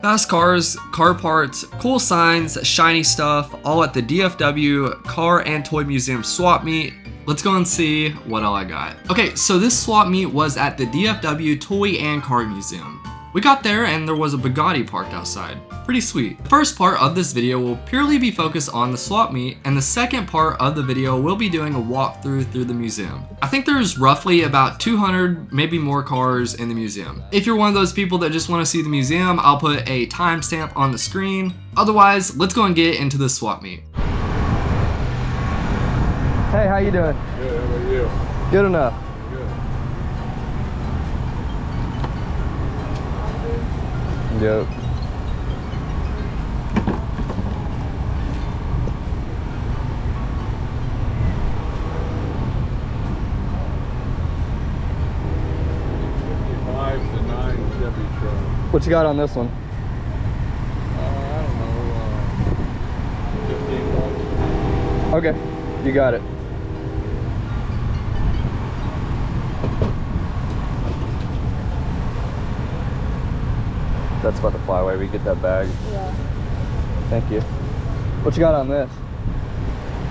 Fast cars, car parts, cool signs, shiny stuff, all at the DFW Car and Toy Museum swap meet. Let's go and see what all I got. Okay, so this swap meet was at the DFW Toy and Car Museum. We got there and there was a Bugatti parked outside. Pretty sweet. The first part of this video will purely be focused on the swap meet, and the second part of the video will be doing a walkthrough through the museum. I think there's roughly about 200, maybe more cars in the museum. If you're one of those people that just want to see the museum, I'll put a timestamp on the screen. Otherwise, let's go and get into the swap meet. Hey, how you doing? Good, how about you? Good enough. Good. Yep. What you got on this one? I don't know, $15. Okay, you got it. That's about to fly away. We get that bag. Yeah. Thank you. What you got on this?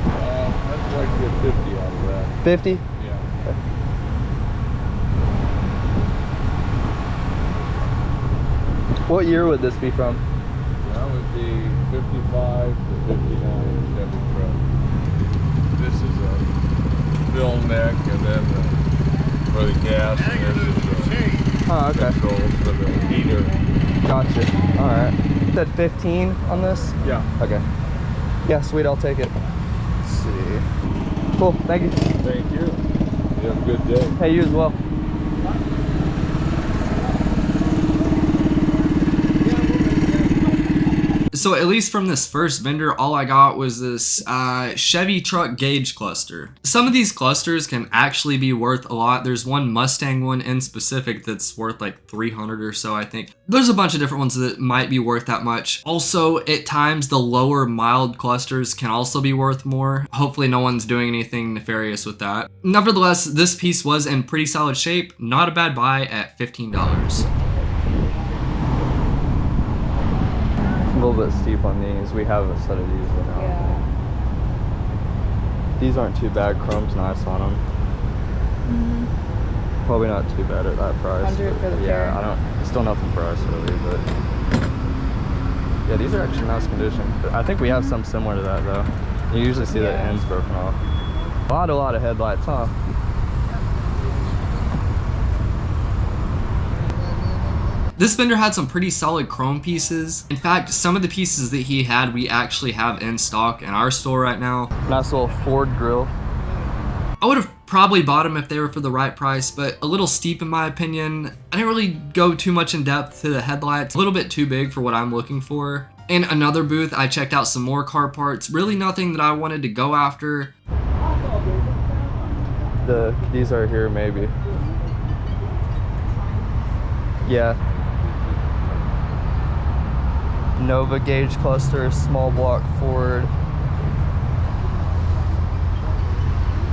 I'd like to get 50 out of that. 50? Yeah. Okay. What year would this be from? That would be 55 to 59 Chevy truck. This is a fill neck, and then for the gas, and this is Oh, okay. control for the heater. Gotcha. All right. You said 15 on this? Yeah. Okay. Yeah, sweet. I'll take it. Let's see. Cool. Thank you. Thank you. You have a good day. Hey, you as well. So at least from this first vendor, all I got was this Chevy truck gauge cluster. Some of these clusters can actually be worth a lot. There's one Mustang one in specific that's worth like 300 or so, I think. There's a bunch of different ones that might be worth that much. Also, at times, the lower mild clusters can also be worth more. Hopefully no one's doing anything nefarious with that. Nevertheless, this piece was in pretty solid shape. Not a bad buy at $15. A little bit steep on these. We have a set of these right now. Yeah. These aren't too bad. Chrome's nice on them. Mm-hmm. Probably not too bad at that price. 100 for the yeah, pair. I don't. Still nothing for us really, but yeah, these are actually nice condition. I think we have some similar to that though. You usually see the ends broken off. A lot of headlights, huh? This vendor had some pretty solid chrome pieces. In fact, some of the pieces that he had, we actually have in stock in our store right now. Nice little Ford grill. I would have probably bought them if they were for the right price, but a little steep in my opinion. I didn't really go too much in depth to the headlights. A little bit too big for what I'm looking for. In another booth, I checked out some more car parts. Really nothing that I wanted to go after. These are here maybe. Yeah. Nova gauge cluster, small block Ford.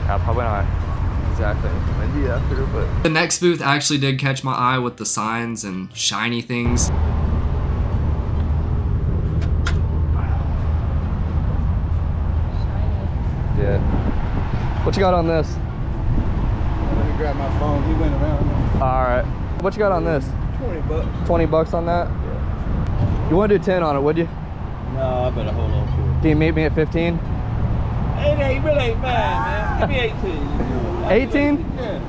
Yeah, probably not exactly windy after, but The next booth actually did catch my eye with the signs and shiny things. yeah. What you got on this? Let me grab my phone. He went around. All right. What you got on this? 20 bucks. 20 bucks on that? You want to do 10 on it, would you? No, I better hold on to Can you meet me at 15? it. It really ain't bad, man. Give me 18. 18? Yeah.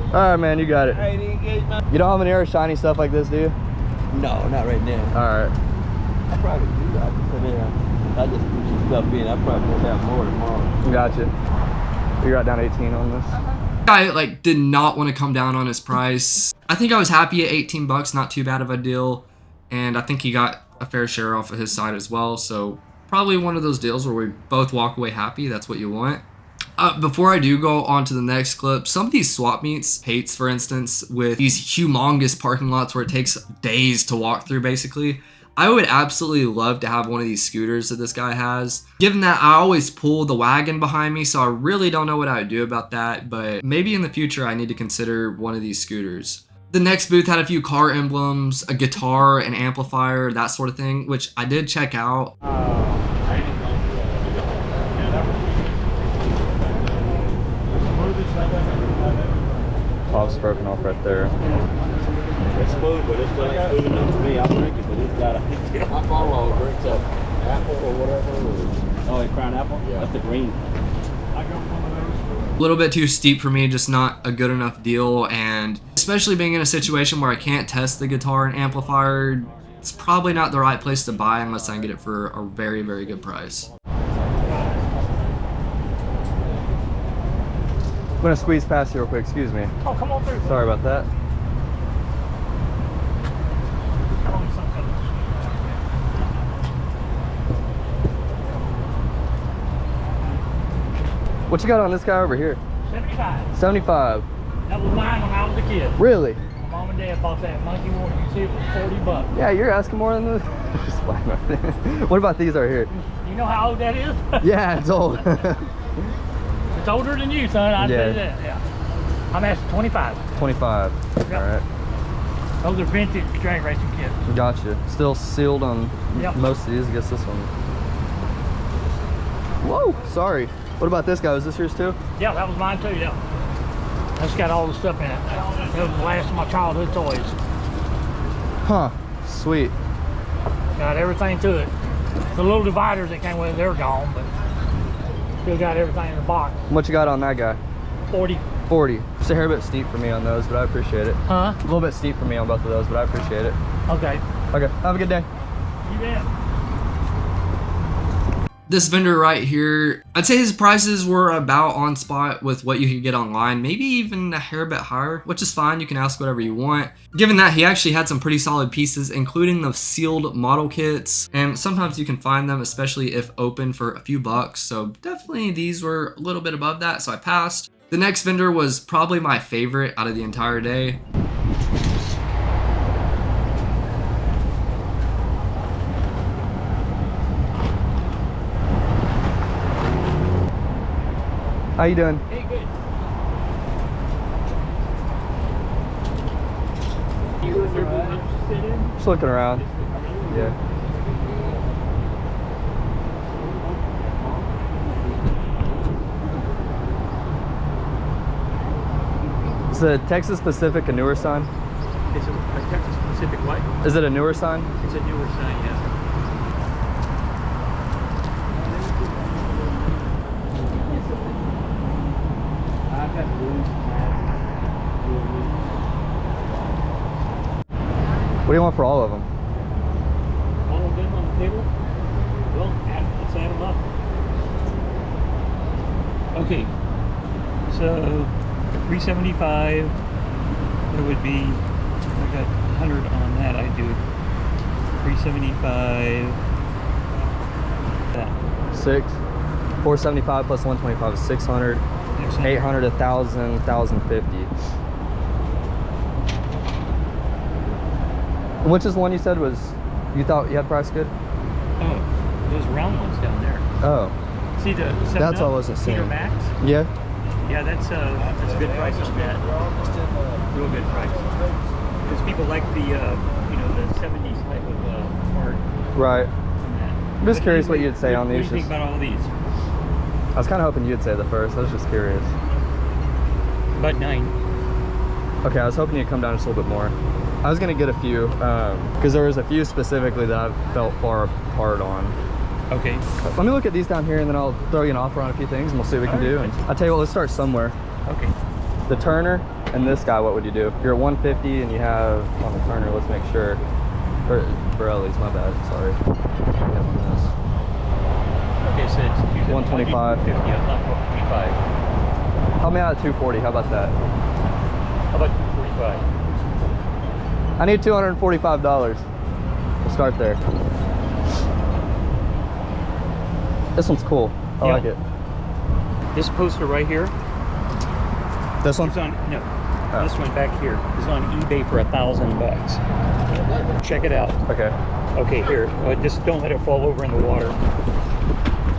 All right, man, you got it. 18, man. You don't have any other shiny stuff like this, do you? No, not right now. All right. I probably do. I just put in. I just put some stuff in. I probably will have more tomorrow. Gotcha. You got down 18 on this? I did not want to come down on his price. I think I was happy at 18 bucks, not too bad of a deal. And I think he got a fair share off of his side as well. So probably one of those deals where we both walk away happy. That's what you want. Before I do go on to the next clip, some of these swap meets, Pates for instance, with these humongous parking lots where it takes days to walk through basically, I would absolutely love to have one of these scooters that this guy has. Given that I always pull the wagon behind me, so I really don't know what I would do about that, but maybe in the future I need to consider one of these scooters. The next booth had a few car emblems, a guitar, an amplifier, that sort of thing, which I did check out. Pop's broken off right there. It's smooth, but it's not smooth enough for me. I'll drink it, but it's got a... I follow drinks of apple or whatever. Oh, a crown apple? Yeah. That's the green. I got one of those. A little bit too steep for me, just not a good enough deal, and especially being in a situation where I can't test the guitar and amplifier, it's probably not the right place to buy unless I can get it for a very, very good price. I'm gonna squeeze past you real quick, excuse me. Oh, come on through. Sorry about that. What you got on this guy over here? 75. 75. That was mine when I was a kid. Really? My mom and dad bought that monkey one. You see it was 40 bucks. Yeah, you're asking more than this. Just flying my thing. What about these right here? You know how old that is? Yeah, it's old. It's older than you, son. I tell you that. Yeah. I'm asking 25. 25. Yep. All right. Those are vintage drag racing kits. Gotcha. Still sealed on Yep. most of these. I guess this one. Whoa, sorry. What about this guy? Was this yours too? Yeah, that was mine too, yeah. That's got all the stuff in it. It was the last of my childhood toys. Huh. Sweet. Got everything to it. The little dividers that came with it, they're gone, but still got everything in the box. What you got on that guy? 40. 40. Just a hair bit steep for me on those, but I appreciate it. Huh? A little bit steep for me on both of those, but I appreciate it. Okay. Okay. Have a good day. You bet. This vendor right here, I'd say his prices were about on spot with what you could get online, maybe even a hair bit higher, which is fine. You can ask whatever you want. Given that, he actually had some pretty solid pieces, including the sealed model kits, and sometimes you can find them, especially if open, for a few bucks. So definitely these were a little bit above that, so I passed. The next vendor was probably my favorite out of the entire day. How you doing? Hey, good. You was interested in? Just looking around. Yeah. Is the Texas Pacific a newer sign? It's a Texas Pacific what? Is it a newer sign? It's a newer sign, yeah. What do you want for all of them? All of them on the table? Well, let's add them up. Okay, so 375. It would be. I got 100 on that. I do 375. That 6. 475 plus 125 is 600. 800, 1,000, 1,050. Which is the one you said was, you thought you had price good? Oh, those round ones down there. Oh. See the 7 That's up, what I wasn't Cedar seeing. Max? Yeah? Yeah, that's a good price on that. Real good price. Because people like the, you know, the 70s type of art Right. on that. I'm just But curious what anyway, you'd say on What do these. you think about all these? I was kind of hoping you'd say the first. I was just curious. About 9. Okay, I was hoping you'd come down just a little bit more. I was going to get a few, because there was a few specifically that I felt far apart on. Okay. Let me look at these down here, and then I'll throw you an offer on a few things, and we'll see what we can do. And I'll tell you what, let's start somewhere. Okay. The Turner and this guy, what would you do? If you're at 150 and you have on the Turner, let's make sure. Or Borelli's, my bad, sorry. Okay, so it's 125. 50, I thought 125. Help me out at 240, how about that? How about 245? I need $245. We'll start there. This one's cool. I Yeah. like it. This poster right here, This one? it's on, no, Oh. this one back here is on eBay for $1,000. Check it out. Okay. Okay, here, just don't let it fall over in the water.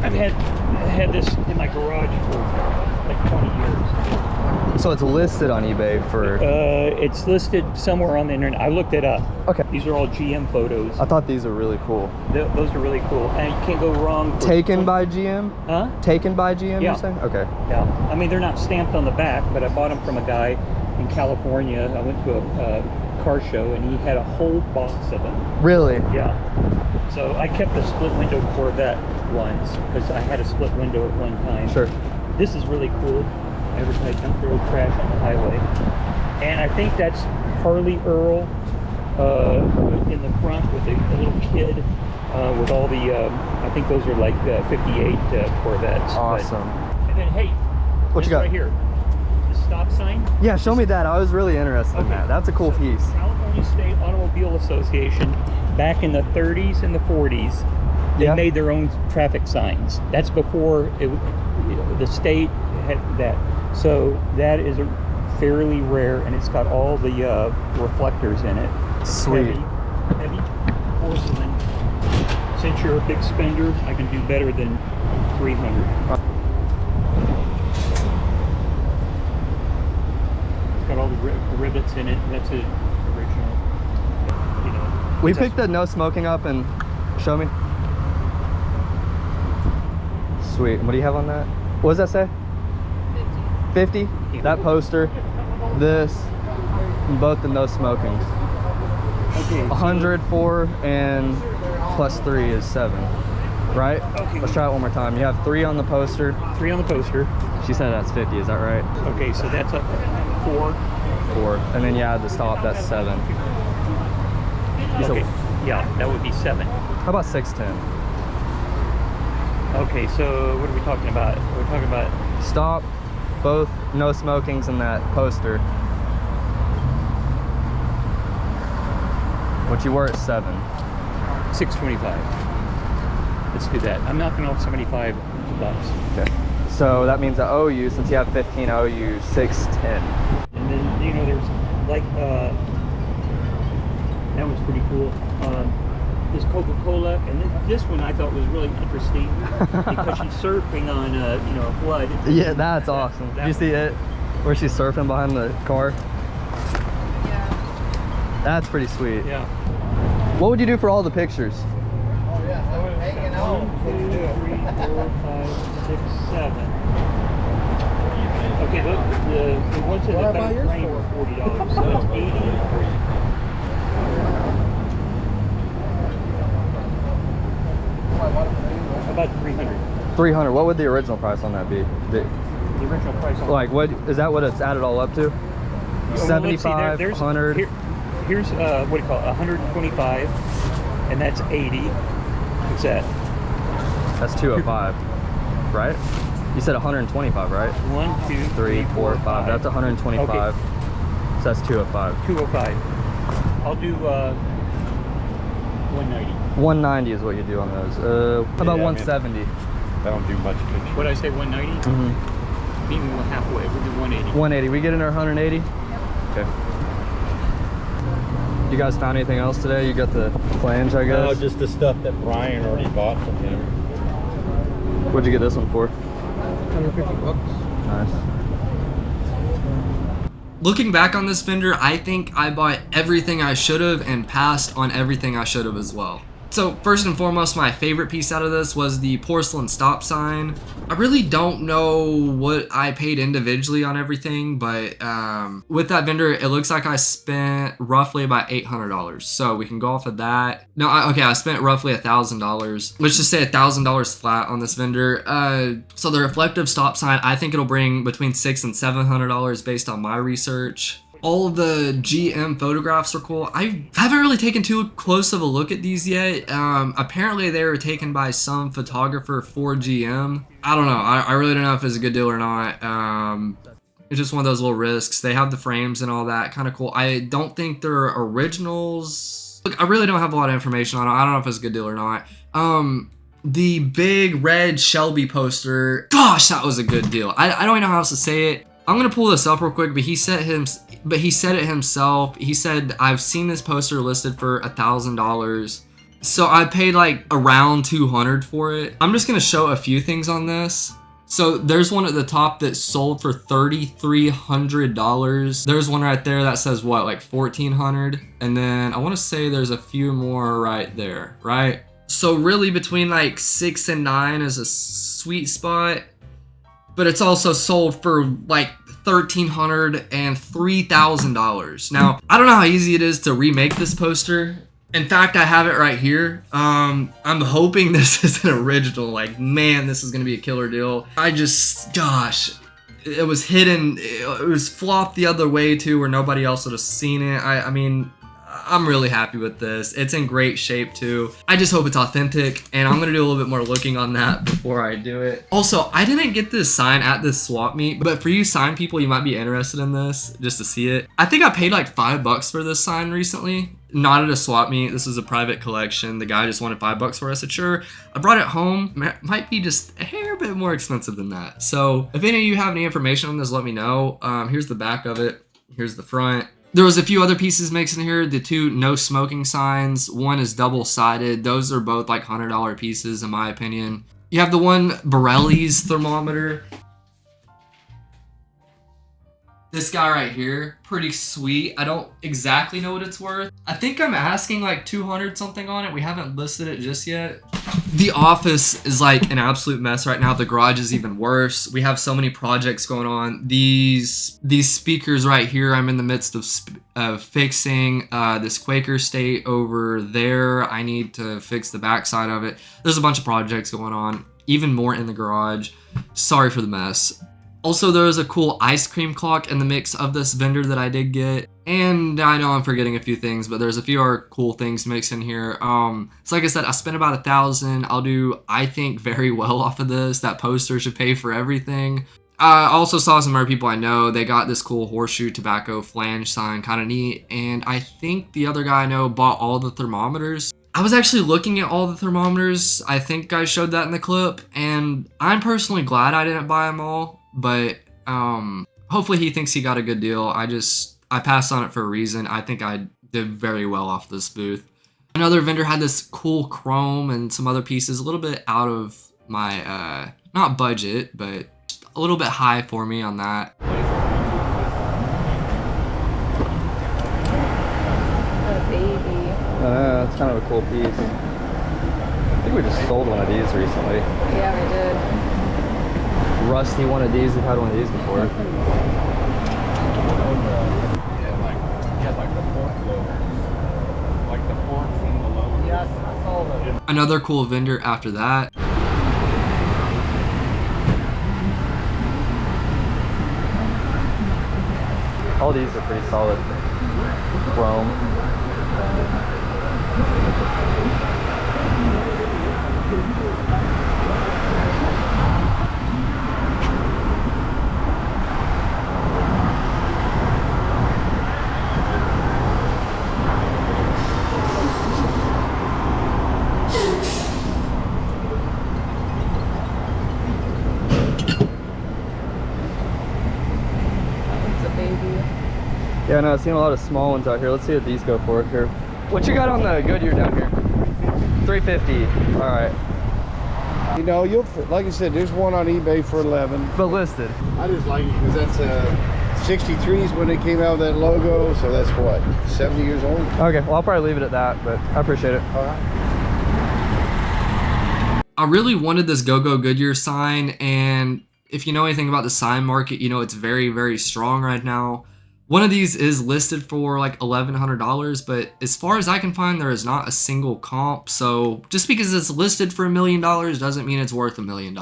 I've had this in my garage for like 20 years. So it's listed on eBay for... It's listed somewhere on the internet. I looked it up. Okay. These are all GM photos. I thought these were really cool. Those are really cool, and you can't go wrong. Taken by GM? Huh? Taken by GM, Yeah. you're saying? Okay. Yeah. I mean, they're not stamped on the back, but I bought them from a guy in California. I went to a car show, and he had a whole box of them. Really? Yeah. So I kept the split window Corvette ones because I had a split window at one time. Sure. This is really cool. Advertise don't throw trash on the highway. And I think that's Harley Earl in the front with a little kid with all the, I think those are like 58 Corvettes. Awesome. And then, hey, What this you got? right here, the stop sign. Yeah, show me that. I was really interested in that. That's a cool piece. California State Automobile Association, back in the 30s and the 40s, they Yeah. made their own traffic signs. That's before the state had that. So that is a fairly rare, and it's got all the reflectors in it. Sweet. Heavy porcelain. Since you're a big spender, I can do better than 300. It's got all the rivets in it. That's an original. You know. We it's picked the no smoking up and show me. Sweet. And what do you have on that? What does that say? 50? That poster, this, and both the no smokings. Okay. 104 and plus 3 is 7, right? Okay. Let's try it one more time. You have 3 on the poster. 3 on the poster. She said that's 50, is that right? Okay, so that's a 4. 4. And then you add the stop, that's 7. You said- Okay. Yeah, that would be 7. How about 610? Okay, so what are we talking about? We're talking about Stop, both no smokings and that poster. What you were at 7. 625. Let's do that. I'm knocking off 75 bucks. Okay. So that means I owe you, since you have 15, I owe you 610. And then, you know, there's like, that one's pretty cool. This Coca-Cola, and this one I thought was really interesting because she's surfing on, you know, a flood. Yeah, that's awesome. Did you see it? Where she's surfing behind the car? Yeah. That's pretty sweet. Yeah. What would you do for all the pictures? Oh yeah, I was hanging out. 1, 2, 3, 4, 5, 6, 7. Okay, the ones in the back frame are $40, so that's 80. About 300. 300. What would the original price on that be? The original price on Like, what is that? What it's added all up to? Well, let's see, 75, there's 100. Here's what do you call it? 125, and that's 80. What's that? That's 205, right? You said 125, right? 1, 2, 3, 4, 5. That's 125. Okay. So that's 205. 205. I'll do 190. 190 is what you do on those. How about Yeah, 170? I don't do much picture. What did I say? 190? Mm-hmm. Meet me halfway. We'll do 180. 180. We get in our 180. Okay. You guys found anything else today? You got the flange, I guess. No, just the stuff that Brian already bought from him. What'd you get this one for? 150 bucks. Nice. Looking back on this vendor, I think I bought everything I should have and passed on everything I should have as well. So first and foremost, my favorite piece out of this was the porcelain stop sign. I really don't know what I paid individually on everything, but with that vendor, it looks like I spent roughly about $800. So we can go off of that. No, I spent roughly $1,000. Let's just say $1,000 flat on this vendor. So the reflective stop sign, I think it'll bring between $600 and $700 based on my research. All of the GM photographs are cool. I haven't really taken too close of a look at these yet. Apparently they were taken by some photographer for GM. I don't know. I really don't know if it's a good deal or not. It's just one of those little risks. They have the frames and all that. Kind of cool. I don't think they're originals. Look, I really don't have a lot of information on it. I don't know if it's a good deal or not. The big red Shelby poster. Gosh, that was a good deal. I don't even know how else to say it. I'm gonna pull this up real quick, but he said it himself. He said, I've seen this poster listed for $1,000. So I paid like around $200 for it. I'm just gonna show a few things on this. So there's one at the top that sold for $3,300. There's one right there that says what, like $1,400, and then I want to say there's a few more right there, right? So really between like 6 and 9 is a sweet spot, but it's also sold for like $1,300 and $3,000. Now I don't know how easy it is to remake this poster. In fact, I have it right here. I'm hoping this is an original. Like, man, this is gonna be a killer deal. Gosh, it was hidden. It was flopped the other way too, where nobody else would have seen it. I mean, I'm really happy with this. It's in great shape too. I just hope it's authentic, and I'm gonna do a little bit more looking on that before I do it. Also, I didn't get this sign at this swap meet, but for you sign people, you might be interested in this just to see it. I think I paid like $5 for this sign recently. Not at a swap meet. This is a private collection. The guy just wanted $5 for it. I said, sure. I brought it home. Might be just a hair bit more expensive than that. So if any of you have any information on this, let me know. Here's the back of it. Here's the front. There was a few other pieces mixed in here. The 2 no smoking signs. One is double-sided. Those are both like $100 pieces in my opinion. You have the one Borelli's thermometer. This guy right here, pretty sweet. I don't exactly know what it's worth. I think I'm asking like 200 something on it. We haven't listed it just yet. The office is like an absolute mess right now. The garage is even worse. We have so many projects going on. These speakers right here, I'm in the midst of fixing. This Quaker State over there, I need to fix the backside of it. There's a bunch of projects going on, even more in the garage. Sorry for the mess. Also, there was a cool ice cream clock in the mix of this vendor that I did get. And I know I'm forgetting a few things, but there's a few other cool things mixed in here. So like I said, I spent about $1,000. I'll do, I think, very well off of this. That poster should pay for everything. I also saw some other people I know. They got this cool horseshoe tobacco flange sign, kind of neat. And I think the other guy I know bought all the thermometers. I was actually looking at all the thermometers. I think I showed that in the clip. And I'm personally glad I didn't buy them all. But hopefully he thinks he got a good deal. I passed on it for a reason. I think I did very well off this booth. Another vendor had this cool chrome and some other pieces, a little bit out of my, not budget, but a little bit high for me on that. A baby. That's kind of a cool piece. I think we just sold one of these recently. Yeah, we did. Rusty one of these. We've had one of these before. Yeah, like the fork loader. Like the forks in the loader. Yes, I saw that. Another cool vendor after that. All these are pretty solid chrome. Yeah, no, I've seen a lot of small ones out here. Let's see what these go for here. What you got on the Goodyear down here? 350. All right. You know, like I said, there's one on eBay for 11. But listed. I just like it because that's 63s when they came out with that logo, so that's what, 70 years old? Okay, well, I'll probably leave it at that, but I appreciate it. All right. I really wanted this Go Go Goodyear sign, and if you know anything about the sign market, you know it's very, very strong right now. One of these is listed for like $1,100, but as far as I can find, there is not a single comp. So just because it's listed for $1 million doesn't mean it's worth $1 million.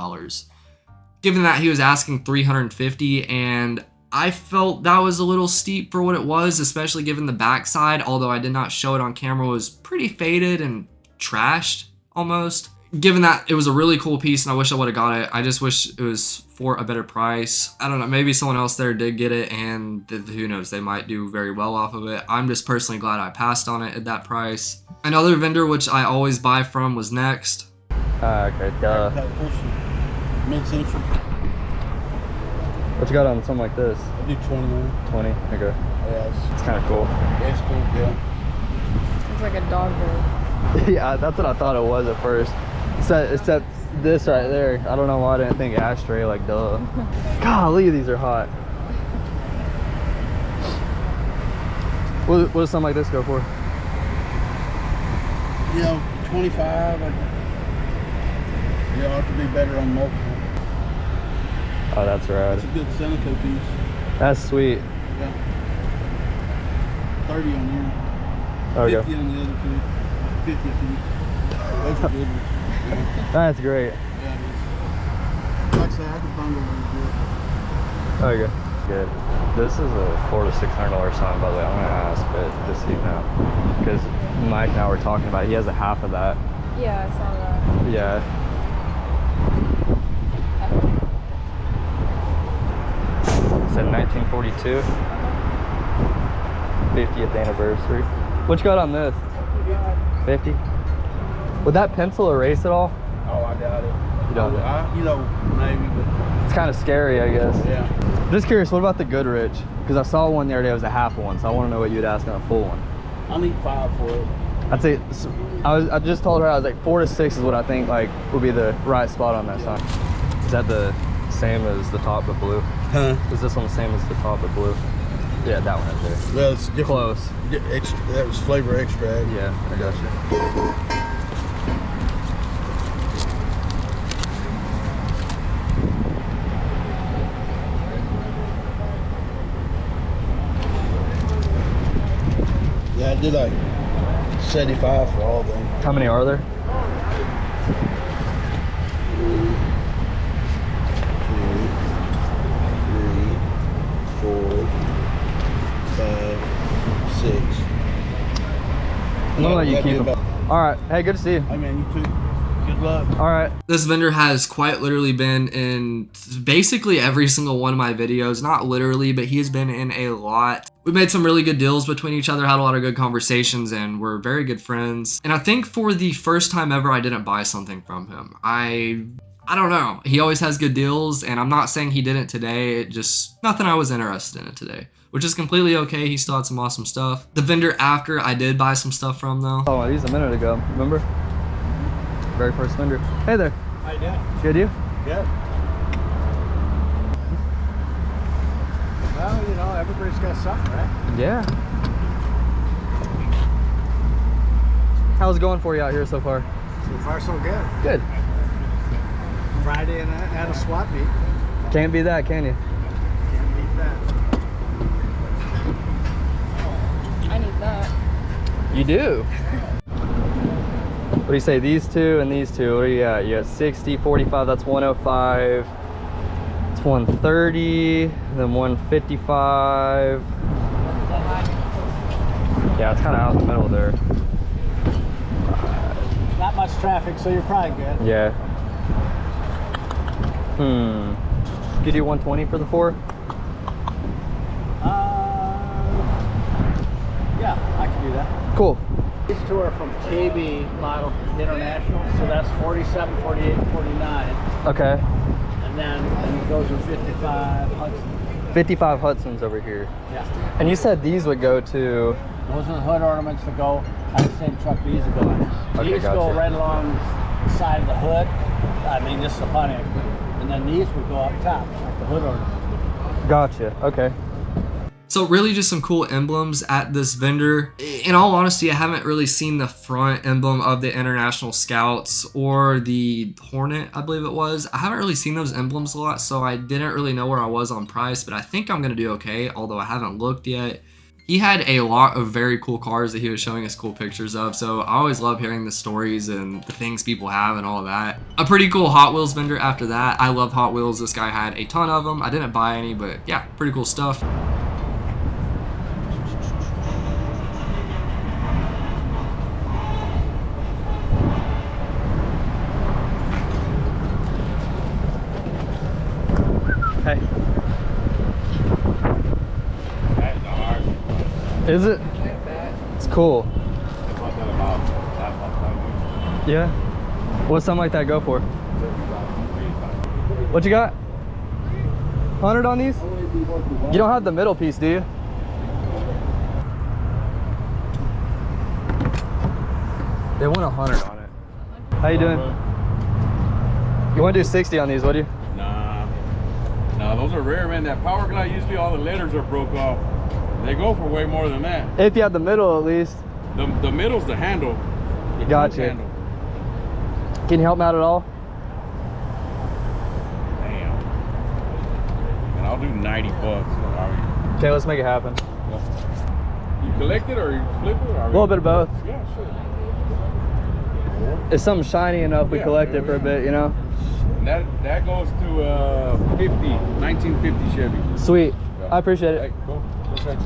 Given that he was asking $350, and I felt that was a little steep for what it was, especially given the backside, although I did not show it on camera, was pretty faded and trashed almost. Given that it was a really cool piece and I wish I would have got it, I just wish it was for a better price. I don't know, maybe someone else there did get it, and who knows, they might do very well off of it. I'm just personally glad I passed on it at that price. Another vendor which I always buy from was Next. Okay, duh. Mid-century. What you got on something like this? I do 20, man. 20, okay. Yeah, It's kind of cool. it's cool, yeah. It's like a dog bowl. Yeah, that's what I thought it was at first. Except this right there. I don't know why I didn't think ashtray, like duh. Golly, these are hot. What does something like this go for? You know, 25. You'll have to be better on multiple. Oh, that's rad. It's a good Seneca piece. That's sweet. Yeah. 30 on here. There we 50 go. on the other two. 50 apiece. Those are good ones. Yeah. That's great. Yeah, it is. Like I say, I could bundle those good. There you go. Good. This is a $400 to $600 sign, by the way. I'm gonna ask, but just so you know, because Mike and I were talking about it. He has a half of that. Yeah, I saw that. Yeah. Said 1942. 50th anniversary. What you got on this? 50. Would that pencil erase at all? Oh, I doubt it. You don't? You know, maybe, but It's kind of scary, I guess. yeah. Just curious, what about the Goodrich? Because I saw one the other day, it was a half one, so I want to know what you'd ask on a full one. I'll need 5 for it. I'd say, I just told her, I was like 4 to 6 is what I think like would be the right spot on that sign. Is that the same as the top but blue? Huh? Is this one the same as the top but blue? Yeah, that one right there. Well, it's different. Close. That was flavor extract. Yeah, I got you. Yeah, I did like 75 for all of them. How many are there? 2, 3, 4, 5, 6. I'm gonna let you That'd keep be them. about- All right. Hey, good to see you. Hey man, you too. Good luck. All right. This vendor has quite literally been in basically every single one of my videos. Not literally, but he has been in a lot. We made some really good deals between each other, had a lot of good conversations, and we're very good friends. And I think for the first time ever, I didn't buy something from him. I don't know. He always has good deals, and I'm not saying he didn't today. It just, nothing I was interested in it today, which is completely okay. He still had some awesome stuff. The vendor after I did buy some stuff from though. Oh, these a minute ago. Remember? Very first vendor. Hey there. How you doing? Good, you? Good. Well, you know, everybody's got something, right? Yeah. How's it going for you out here so far? So far, so good. Good. Friday and at a swap meet. Can't beat that, can you? Can't beat that. I need that. You do. What do you say? These two and these two. What do you got? You got 60, 45. That's 105. It's 130. Then 155. Yeah, it's kind of out in the middle there. Not much traffic, so you're probably good. Yeah. Could you do 120 for the 4? Yeah, I can do that. Cool. These two are from KB Model International, so that's 47, 48, 49. Okay. And then those are 55 Hudson. 55 Hudson's over here. Yeah. And you said these would go to... Those are the hood ornaments that go on the same truck these are going. Okay, These gotcha. go right along the side of the hood. I mean, this is a Pontiac. And then these would go up top, like the hood ornaments. Gotcha. Okay. So really just some cool emblems at this vendor. In all honesty, I haven't really seen the front emblem of the International Scouts or the Hornet, I believe it was. I haven't really seen those emblems a lot, so I didn't really know where I was on price, but I think I'm gonna do okay, although I haven't looked yet. He had a lot of very cool cars that he was showing us cool pictures of, so I always love hearing the stories and the things people have and all of that. A pretty cool Hot Wheels vendor after that. I love Hot Wheels. This guy had a ton of them. I didn't buy any, but yeah, pretty cool stuff. Hey. Is it? It's cool. Yeah? What's something like that go for? What you got? 100 on these? You don't have the middle piece, do you? They want 100 on it. How you doing? You want to do 60 on these, would you? Nah, those are rare, man. That power glide, usually all the letters are broke off. They go for way more than that. If you have the middle, at least. The middle's the handle. The Gotcha. handle. Can you help me out at all? Damn. And I'll do 90 bucks. Okay, let's make it happen. You collect it or you flip it? A little bit of both. Yeah, sure. If something's shiny enough, we collect it for a bit, you know? And that goes to 1950 Chevy. Sweet. I appreciate it. Hey, cool. Okay.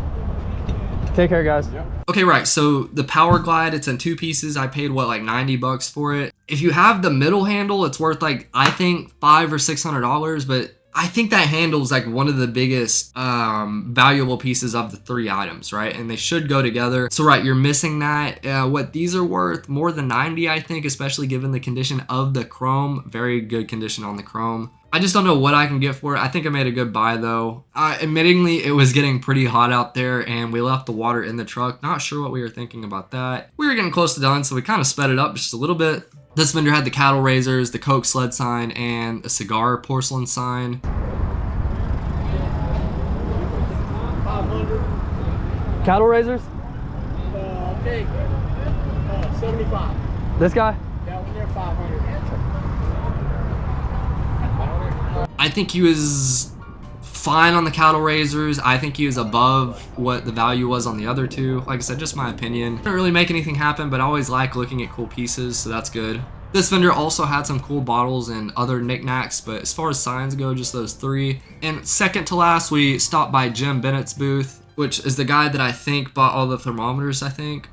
Take care, guys. Yeah. Okay, right, so the Power Glide, it's in 2 pieces. I paid, what, like 90 bucks for it. If you have the middle handle, it's worth like, I think $500 or $600, but I think that handle is like one of the biggest valuable pieces of the 3 items, right? And they should go together. So right, you're missing that. What these are worth, more than 90, I think, especially given the condition of the chrome. Very good condition on the chrome. I just don't know what I can get for it. I think I made a good buy though. Admittingly, it was getting pretty hot out there and we left the water in the truck. Not sure what we were thinking about that. We were getting close to done, so we kind of sped it up just a little bit. This vendor had the cattle raisers, the Coke sled sign, and a cigar porcelain sign. 500. Cattle raisers? Okay. 75. This guy? Yeah, when they're 500. I think he was fine on the cattle raisers. I think he was above what the value was on the other 2. Like I said, just my opinion. Didn't really make anything happen, but I always like looking at cool pieces, so that's good. This vendor also had some cool bottles and other knickknacks, but as far as signs go, just those 3. And second to last, we stopped by Jim Bennett's booth, which is the guy that I think bought all the thermometers, I think.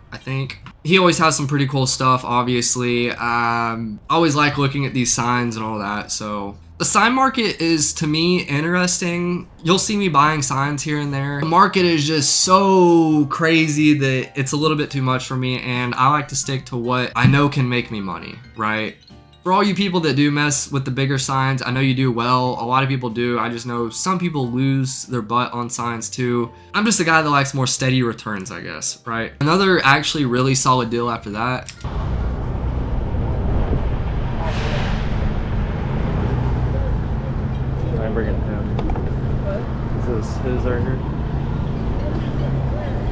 He always has some pretty cool stuff, obviously. I always like looking at these signs and all that, so. The sign market is, to me, interesting. You'll see me buying signs here and there. The market is just so crazy that it's a little bit too much for me, and I like to stick to what I know can make me money, right? For all you people that do mess with the bigger signs, I know you do well. A lot of people do. I just know some people lose their butt on signs too. I'm just a guy that likes more steady returns, I guess, right? Another actually really solid deal after that. I'm bringing it down. This is his right here.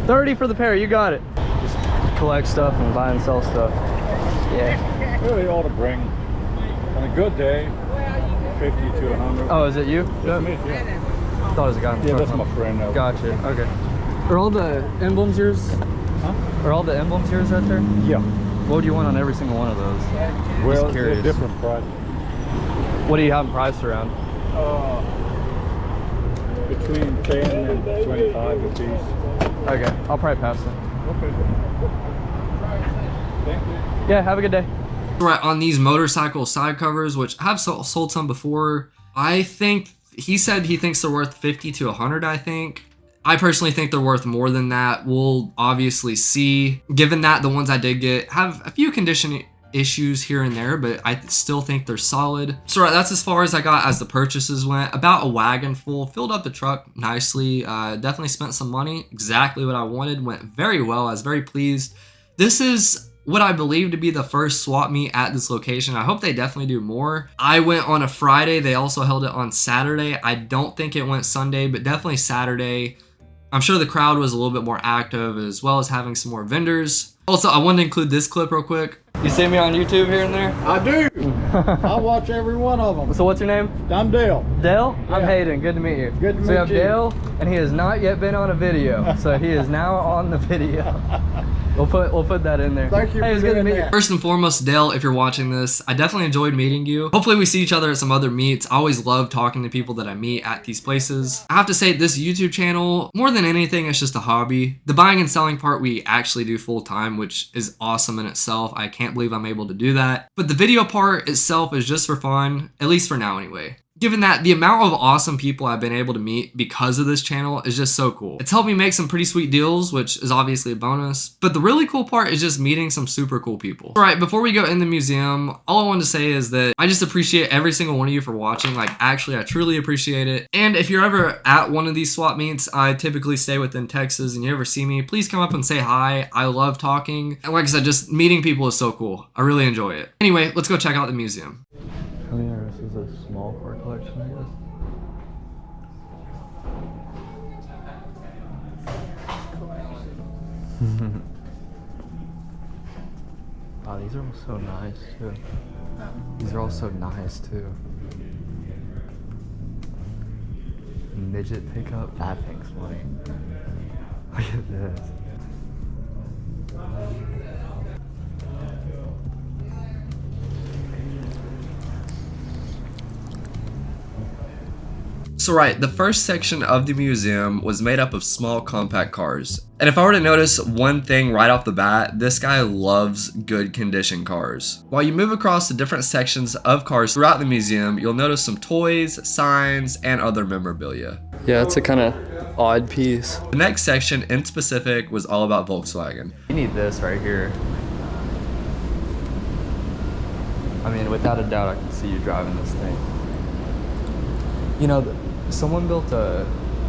30 for the pair, you got it. Just collect stuff and buy and sell stuff. Yeah. Really ought to bring, on a good day, 50 to 100. Oh, is it you? That's me, yeah. I thought it was a guy. Yeah, that's my friend. Gotcha, okay. Are all the emblems yours? Huh? Are all the emblems yours right there? Yeah. What would you want on every single one of those? Well, Just curious. they're different price. What do you have them priced around? Between 10 and 25 a piece. Okay, I'll probably pass them. Okay. Thank you. Yeah, have a good day. Right, on these motorcycle side covers, which I have sold some before, I think he said he thinks they're worth 50 to 100, I think. I personally think they're worth more than that. We'll obviously see. Given that the ones I did get have a few condition issues here and there, but I still think they're solid. So right, that's as far as I got as the purchases went. About a wagon full, filled up the truck nicely. Definitely spent some money. Exactly what I wanted. Went very well. I was very pleased. This is what I believe to be the first swap meet at this location. I hope they definitely do more. I went on a Friday. They also held it on Saturday. I don't think it went Sunday, but definitely Saturday. I'm sure the crowd was a little bit more active, as well as having some more vendors. Also, I wanted to include this clip real quick. You see me on YouTube here and there? I do. I watch every one of them. So what's your name? I'm Dale. Dale? I'm Yeah. Hayden. Good to meet you. Good to So we meet have you. Dale, and he has not yet been on a video. So he is now on the video. We'll put that in there. Thank you Hey, for it's good to doing meet you. that. First and foremost, Dale, if you're watching this, I definitely enjoyed meeting you. Hopefully we see each other at some other meets. I always love talking to people that I meet at these places. I have to say, this YouTube channel, more than anything, it's just a hobby. The buying and selling part we actually do full time, which is awesome in itself. I can't believe I'm able to do that. But the video part itself is just for fun, at least for now anyway. Given that the amount of awesome people I've been able to meet because of this channel is just so cool. It's helped me make some pretty sweet deals, which is obviously a bonus, but the really cool part is just meeting some super cool people. All right, before we go in the museum, all I wanted to say is that I just appreciate every single one of you for watching. Like, actually, I truly appreciate it. And if you're ever at one of these swap meets, I typically stay within Texas, and you ever see me, please come up and say hi. I love talking. And like I said, just meeting people is so cool. I really enjoy it. Anyway, let's go check out the museum. Oh yeah, this is a small car collection, I guess. Wow, these are all so nice too. These are all so nice too. Midget pickup, that thing's funny. Look at this. So right, the first section of the museum was made up of small compact cars. And if I were to notice one thing right off the bat, this guy loves good condition cars. While you move across the different sections of cars throughout the museum, you'll notice some toys, signs, and other memorabilia. Yeah, it's a kind of odd piece. The next section in specific was all about Volkswagen. You need this right here. I mean, without a doubt, I can see you driving this thing. You know, someone built I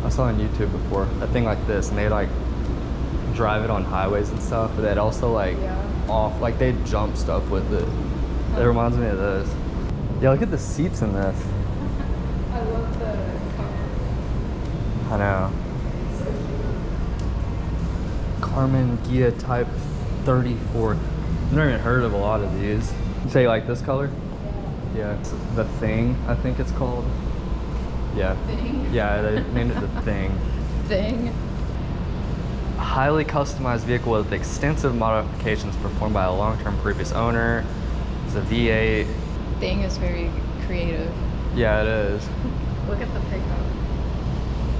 saw on YouTube before, a thing like this, and they like drive it on highways and stuff, but they'd also like like they'd jump stuff with it. It reminds me of this. Yeah, look at the seats in this. I love the I know. Carmen Ghia Type 34. I've never even heard of a lot of these. You say you like this color? Yeah, it's the Thing, I think it's called. Yeah. Thing? Yeah, they named it the Thing. thing. A highly customized vehicle with extensive modifications performed by a long-term previous owner. It's a V8. Thing is very creative. Yeah, it is. Look at the pickup.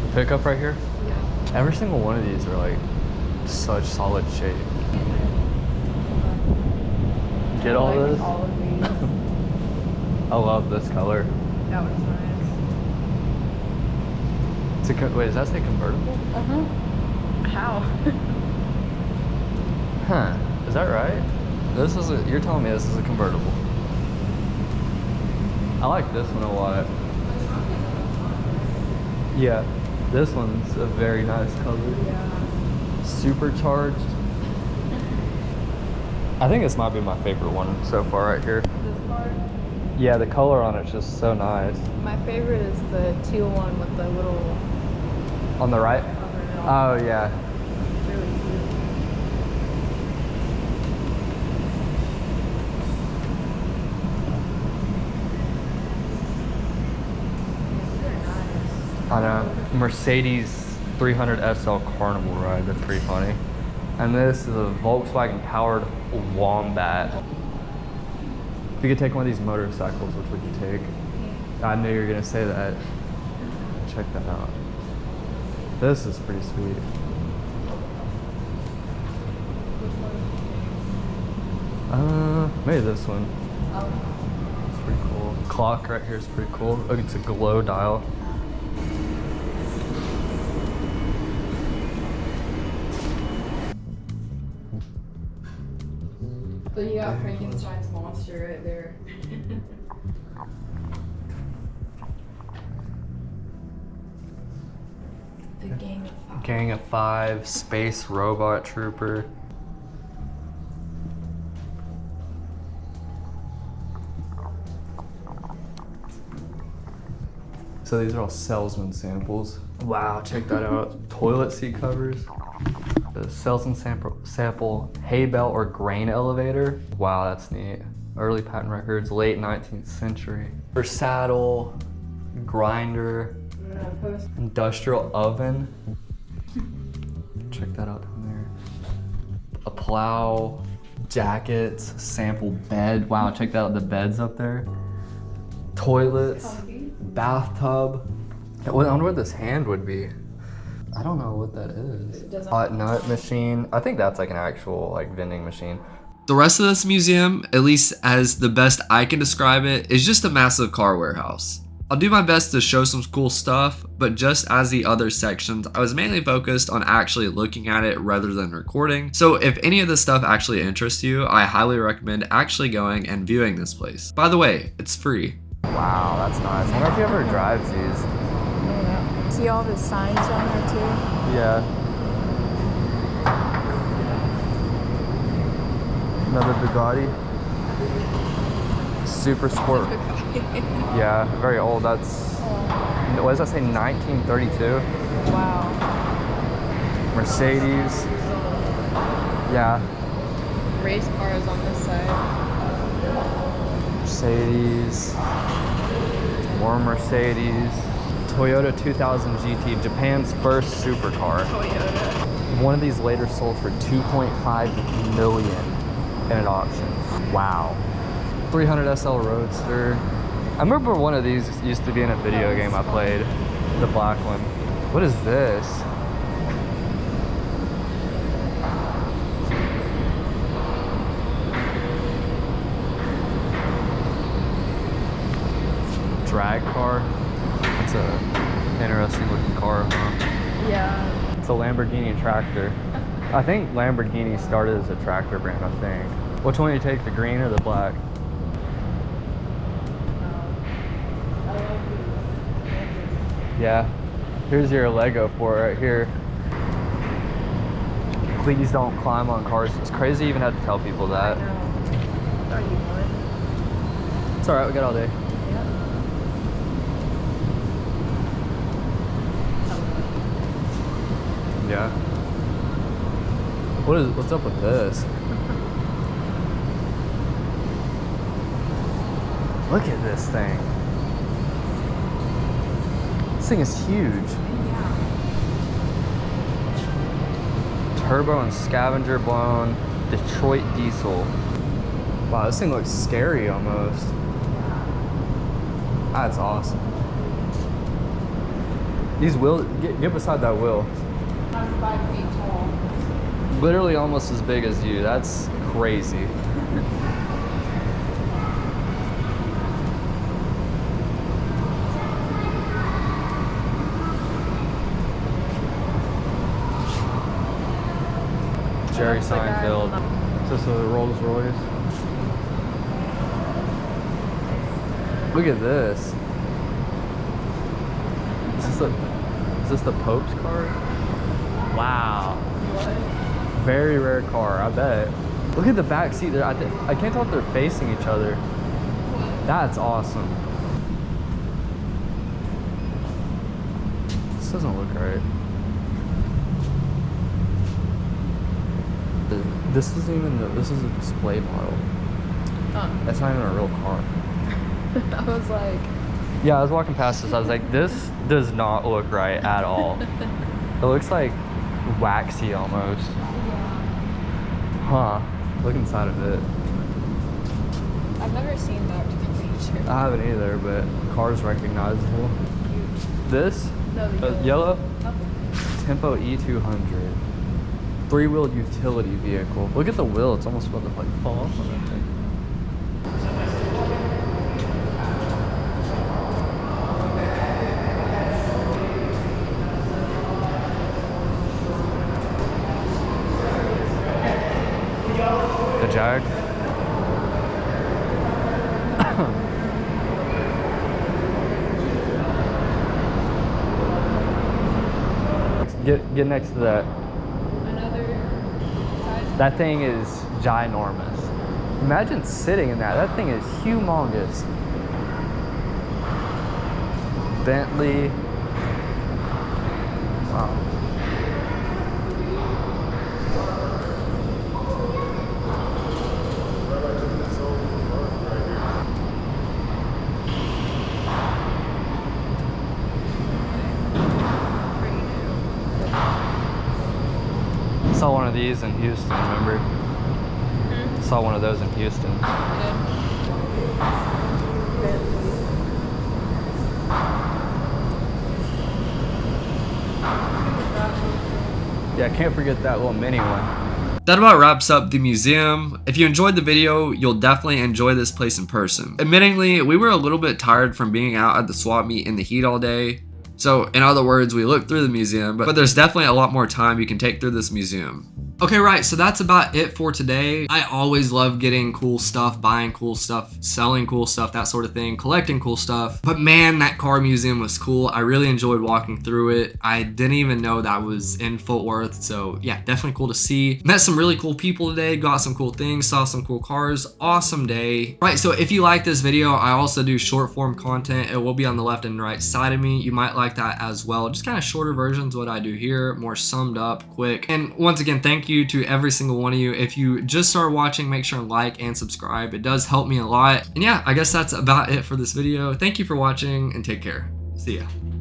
The pickup right here? Yeah. Every single one of these are like such solid shape. Get all I like this? all of these. I love this color. That was nice. It's a wait, does that say convertible? Uh-huh. How? Huh. Is that right? This is a, you're telling me this is a convertible. I like this one a lot. Yeah. This one's a very nice color. Yeah. Supercharged. I think this might be my favorite one so far right here. This part? Yeah, the color on it's just so nice. My favorite is the teal one with the little On the right? overall. Oh yeah. It's really cute. I know. Mercedes 300 SL Carnival ride. That's pretty funny. And this is a Volkswagen powered Wombat. If you could take one of these motorcycles, which would you take? I knew you were gonna say that. Check that out. This is pretty sweet. Maybe this one. It's pretty cool. Clock right here is pretty cool. Oh, it's a glow dial. So you got Frankenstein's monster right there. The Gang of Five. Gang of Five, Space Robot Trooper. So these are all salesman samples. Wow, check that out. Toilet seat covers. The salesman sample hay bale or grain elevator. Wow, that's neat. Early patent records, late 19th century. For saddle, grinder, industrial oven. Check that out down there. A plow, jackets, sample bed. Wow, check that out, the bed's up there. Toilets, bathtub. I wonder what this hand would be. I don't know what that is. Hot nut machine. I think that's like an actual like vending machine. The rest of this museum, at least as the best I can describe it, is just a massive car warehouse. I'll do my best to show some cool stuff, but just as the other sections, I was mainly focused on actually looking at it rather than recording. So if any of this stuff actually interests you, I highly recommend actually going and viewing this place. By the way, it's free. Wow, that's nice. I wonder if he ever drives these. Yeah. See all the signs on there too? Yeah. Another Bugatti. Super Sport. Yeah, very old. That's, what does that say, 1932? Wow. Mercedes. Yeah. Race cars on this side. Mercedes. More Mercedes. Toyota 2000 GT, Japan's first supercar. Toyota. One of these later sold for 2.5 million in an auction. Wow. 300 SL Roadster. I remember one of these used to be in a video game I played, the black one. What is this? Drag car. That's a interesting looking car, huh? Yeah. It's a Lamborghini tractor. I think Lamborghini started as a tractor brand, I think. Which one do you take, the green or the black? Yeah. Here's your Lego for it right here. Please don't climb on cars. It's crazy you even had to tell people that. It's alright, we got all day. Yeah. What's up with this? Look at this thing. This thing is huge. Turbo and scavenger blown Detroit diesel. Wow, this thing looks scary almost. That's awesome. These wheels, get beside that wheel. I'm 5 feet tall. Literally almost as big as you. That's crazy. Jerry Seinfeld. Is this a Rolls Royce? Look at this. Is this the Pope's car? Wow. What? Very rare car, I bet. Look at the back seat. I can't tell if they're facing each other. That's awesome. This doesn't look right. This isn't even this is a display model. That's not even a real car. I was like... Yeah, I was walking past this, I was like, this does not look right at all. It looks like waxy almost. Huh. Look inside of it. I've never seen Back to the Future. I haven't either, but the car's recognizable. This? No, the Yellow? Oh. Tempo E200. 3-wheeled utility vehicle. Look at the wheel, it's almost about to like fall off on that thing. The Jag. Get next to that. Another size. That thing is ginormous. Imagine sitting in that. That thing is humongous. Bentley. Wow. Saw one of these in Houston, remember? Saw one of those in Houston. Yeah, can't forget that little mini one. That about wraps up the museum. If you enjoyed the video, you'll definitely enjoy this place in person. Admittingly, we were a little bit tired from being out at the swap meet in the heat all day. So in other words, we looked through the museum, but there's definitely a lot more time you can take through this museum. Okay, right, so that's about it for today. I always love getting cool stuff, buying cool stuff, selling cool stuff, that sort of thing, collecting cool stuff. But man, that car museum was cool. I really enjoyed walking through it. I didn't even know that was in Fort Worth, so yeah, definitely cool to see. Met some really cool people today, got some cool things, saw some cool cars. Awesome day. Right, so if you like this video, I also do short form content. It will be on the left and right side of me. You might like that as well. Just kind of shorter versions of what I do here, more summed up, quick. And once again, thank you to every single one of you. If you just started watching, make sure to like and subscribe. It does help me a lot. And yeah, I guess that's about it for this video. Thank you for watching and take care. See ya.